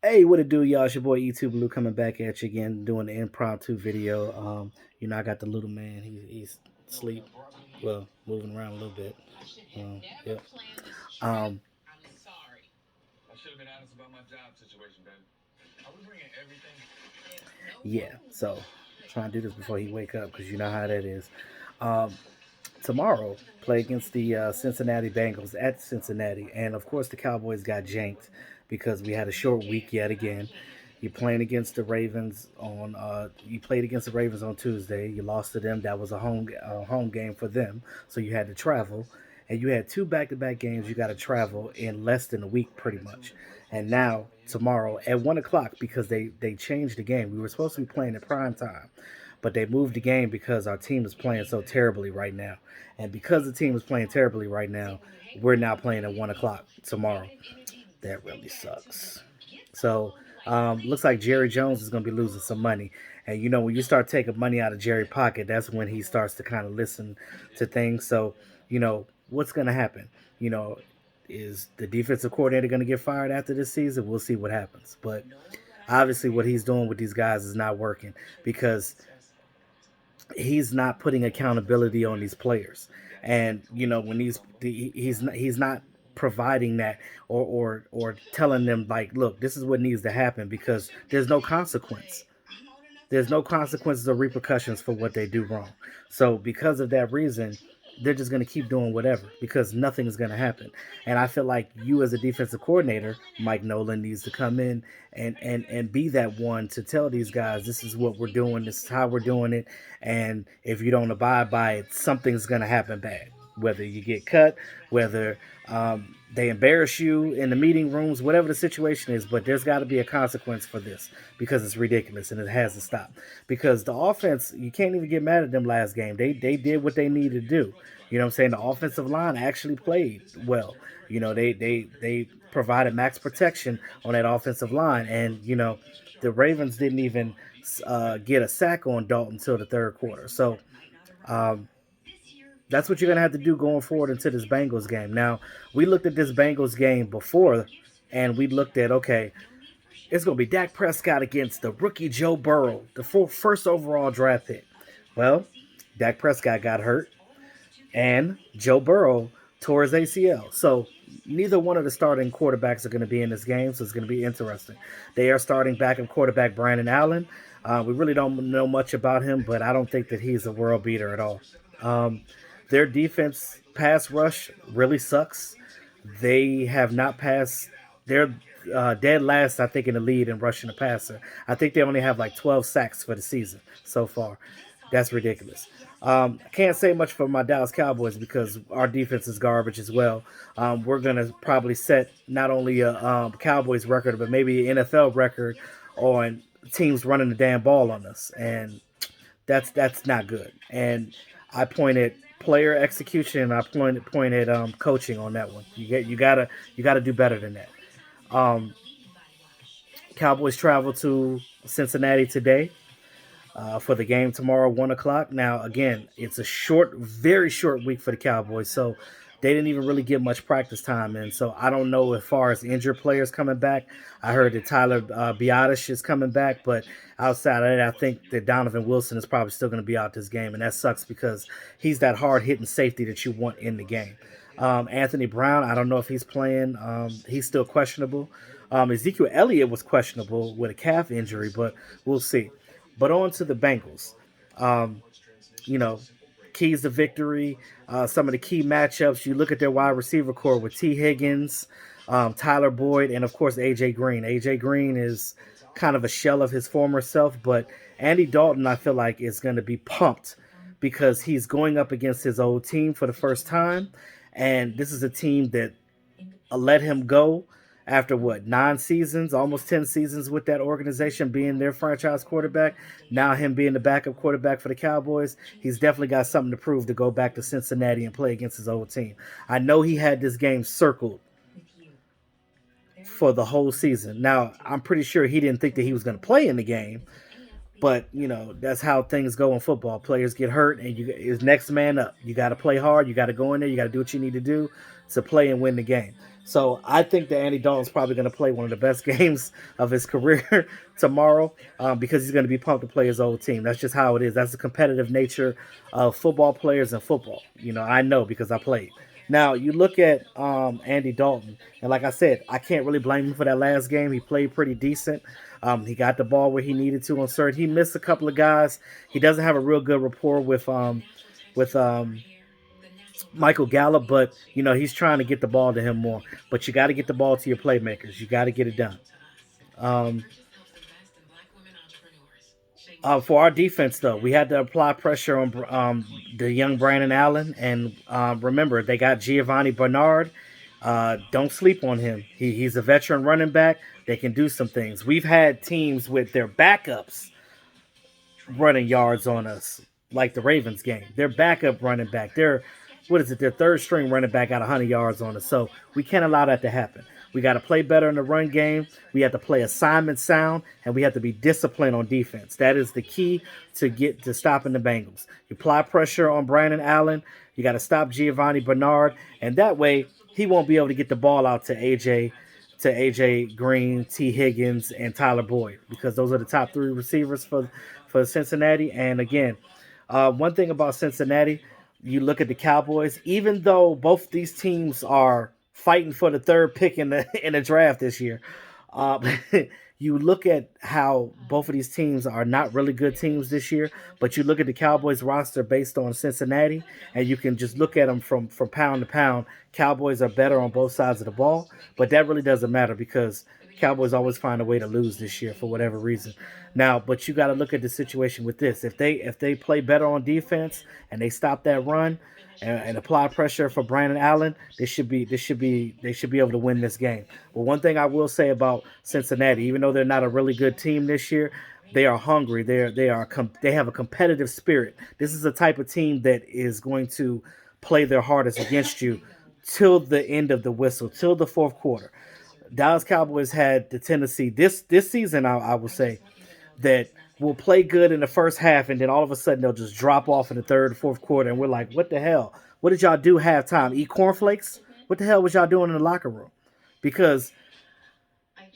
Hey, what it do, y'all? It's your boy E2 Blue coming back at you again, doing the impromptu video. I got the little man. He's asleep, well, moving around a little bit. Yep. Um, yeah. So trying to do this before he wake up because you know how that is. Um, Tomorrow play against the Cincinnati Bengals at Cincinnati, and of course the Cowboys got janked because we had a short week yet again. You playing against the Ravens on. You played against the Ravens on Tuesday. You lost to them. That was a home game for them, so you had to travel, and you had two back-to-back games. You got to travel in less than a week, pretty much. And now tomorrow at 1 o'clock because they changed the game. We were supposed to be playing at prime time, but they moved the game because our team is playing so terribly right now. And because the team is playing terribly right now, we're now playing at 1 o'clock tomorrow. That really sucks. So looks like Jerry Jones is going to be losing some money. And you know, when you start taking money out of Jerry's pocket, that's when he starts to kind of listen to things. So, what's going to happen? You know, is the defensive coordinator going to get fired after this season? We'll see what happens. But obviously, what he's doing with these guys is not working because he's not putting accountability on these players. And when he's not providing that or telling them like, look, this is what needs to happen because there's no consequence. There's no consequences or repercussions for what they do wrong. So because of that reason, they're just going to keep doing whatever because nothing is going to happen. And I feel like you as a defensive coordinator, Mike Nolan, needs to come in and be that one to tell these guys this is what we're doing, this is how we're doing it, and if you don't abide by it, something's going to happen bad. Whether you get cut, whether they embarrass you in the meeting rooms, whatever the situation is, but there's got to be a consequence for this because it's ridiculous and it has to stop. Because the offense, you can't even get mad at them last game. They did what they needed to do. You know what I'm saying? The offensive line actually played well. They provided max protection on that offensive line, and the Ravens didn't even get a sack on Dalton until the third quarter. So um, that's what you're gonna have to do going forward into this Bengals game. Now, we looked at this Bengals game before, and we looked at, okay, it's gonna be Dak Prescott against the rookie Joe Burrow, the first overall draft pick. Well, Dak Prescott got hurt, and Joe Burrow tore his ACL. So neither one of the starting quarterbacks are going to be in this game, so it's going to be interesting. They are starting backup quarterback Brandon Allen. We really don't know much about him, but I don't think that he's a world beater at all. Um, their defense pass rush really sucks. They have not passed. They're dead last, I think, in the lead in rushing the passer. I think they only have like 12 sacks for the season so far. That's ridiculous. I can't say much for my Dallas Cowboys because our defense is garbage as well. We're gonna probably set not only a Cowboys record, but maybe an NFL record on teams running the damn ball on us, and that's not good. And I pointed player execution, and I pointed coaching on that one. You gotta do better than that. Um, Cowboys travel to Cincinnati today for the game tomorrow, 1 o'clock. Now, again, it's a short, very short week for the Cowboys, so they didn't even really get much practice time in. So I don't know as far as injured players coming back. I heard that Tyler Biotish is coming back, but outside of that, I think that Donovan Wilson is probably still going to be out this game, and that sucks because he's that hard hitting safety that you want in the game. Anthony Brown, I don't know if he's playing. He's still questionable. Ezekiel Elliott was questionable with a calf injury, but we'll see. But on to the Bengals. Um, you know, keys to victory. Some of the key matchups. You look at their wide receiver core with T. Higgins, Tyler Boyd, and of course AJ Green. AJ Green is kind of a shell of his former self, but Andy Dalton, I feel like, is going to be pumped because he's going up against his old team for the first time, and this is a team that let him go after what, 9 seasons, almost 10 seasons with that organization being their franchise quarterback. Now him being the backup quarterback for the Cowboys, he's definitely got something to prove to go back to Cincinnati and play against his old team. I know he had this game circled for the whole season. Now I'm pretty sure he didn't think that he was going to play in the game, but that's how things go in football. Players get hurt, and is next man up. You got to play hard. You got to go in there. You got to do what you need to do to play and win the game. So I think that Andy Dalton's probably going to play one of the best games of his career tomorrow, because he's going to be pumped to play his old team. That's just how it is. That's the competitive nature of football players and football. I know because I played. Now you look at Andy Dalton, and like I said, I can't really blame him for that last game. He played pretty decent. He got the ball where he needed to on certain. He missed a couple of guys. He doesn't have a real good rapport with Michael Gallup, but he's trying to get the ball to him more. But you got to get the ball to your playmakers. You got to get it done. Um, for our defense, though, we had to apply pressure on the young Brandon Allen, and remember they got Giovanni Bernard. Don't sleep on him. He's a veteran running back. They can do some things. We've had teams with their backups running yards on us, like the Ravens game. Their backup running back, their what is it? Their third string running back got 100 yards on us. So we can't allow that to happen. We got to play better in the run game. We have to play assignment sound, and we have to be disciplined on defense. That is the key to get to stopping the Bengals. You apply pressure on Brandon Allen. You got to stop Giovanni Bernard, and that way he won't be able to get the ball out to AJ Green, T. Higgins, and Tyler Boyd, because those are the top three receivers for Cincinnati. And again, one thing about Cincinnati, you look at the Cowboys. Even though both these teams are fighting for the third pick in the in the draft this year, uh, you look at how both of these teams are not really good teams this year. But you look at the Cowboys roster based on Cincinnati, and you can just look at them from pound to pound. Cowboys are better on both sides of the ball, but that really doesn't matter because Cowboys always find a way to lose this year for whatever reason. Now, but you got to look at the situation with this. If they play better on defense and they stop that run and apply pressure for Brandon Allen, they should be able to win this game. But one thing I will say about Cincinnati, even though they're not a really good team this year, they are hungry. They have a competitive spirit. This is the type of team that is going to play their hardest against you till the end of the whistle, till the fourth quarter. Dallas Cowboys had the tendency this season, I will say, that will play good in the first half, and then all of a sudden they'll just drop off in the third, fourth quarter, and we're like, what the hell? What did y'all do halftime? Eat cornflakes? What the hell was y'all doing in the locker room? Because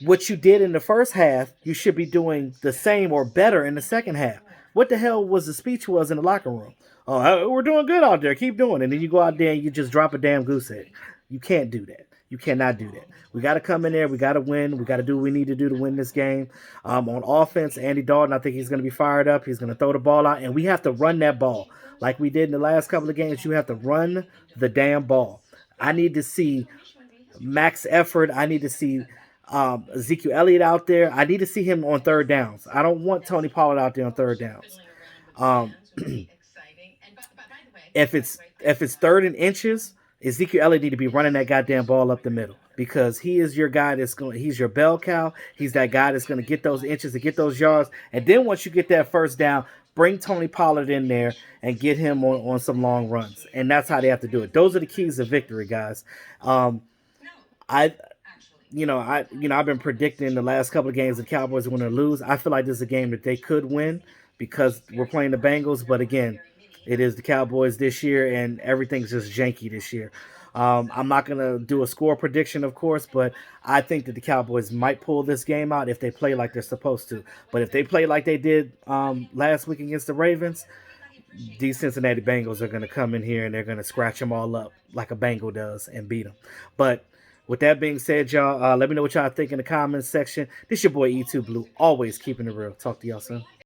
what you did in the first half, you should be doing the same or better in the second half. What the hell was the speech was in the locker room? Oh, we're doing good out there. Keep doing it. And then you go out there and you just drop a damn goose egg. You can't do that. You cannot do that. We got to come in there. We got to win. We got to do what we need to do to win this game. On offense, Andy Dalton, I think he's going to be fired up. He's going to throw the ball out, and we have to run that ball like we did in the last couple of games. You have to run the damn ball. I need to see max effort. I need to see Ezekiel Elliott out there. I need to see him on third downs. I don't want Tony Pollard out there on third downs. Um, if it's third and inches, Ezekiel Elliott need to be running that goddamn ball up the middle because he is your guy that's going. He's your bell cow. He's that guy that's going to get those inches and get those yards. And then once you get that first down, bring Tony Pollard in there and get him on some long runs. And that's how they have to do it. Those are the keys to victory, guys. I I've been predicting the last couple of games the Cowboys are going to lose. I feel like this is a game that they could win because we're playing the Bengals. But again, it is the Cowboys this year, and everything's just janky this year. I'm not going to do a score prediction, of course, but I think that the Cowboys might pull this game out if they play like they're supposed to. But if they play like they did last week against the Ravens, these Cincinnati Bengals are going to come in here and they're going to scratch them all up like a Bengal does and beat them. But with that being said, y'all, let me know what y'all think in the comments section. This your boy E2 Blue, always keeping it real. Talk to y'all soon.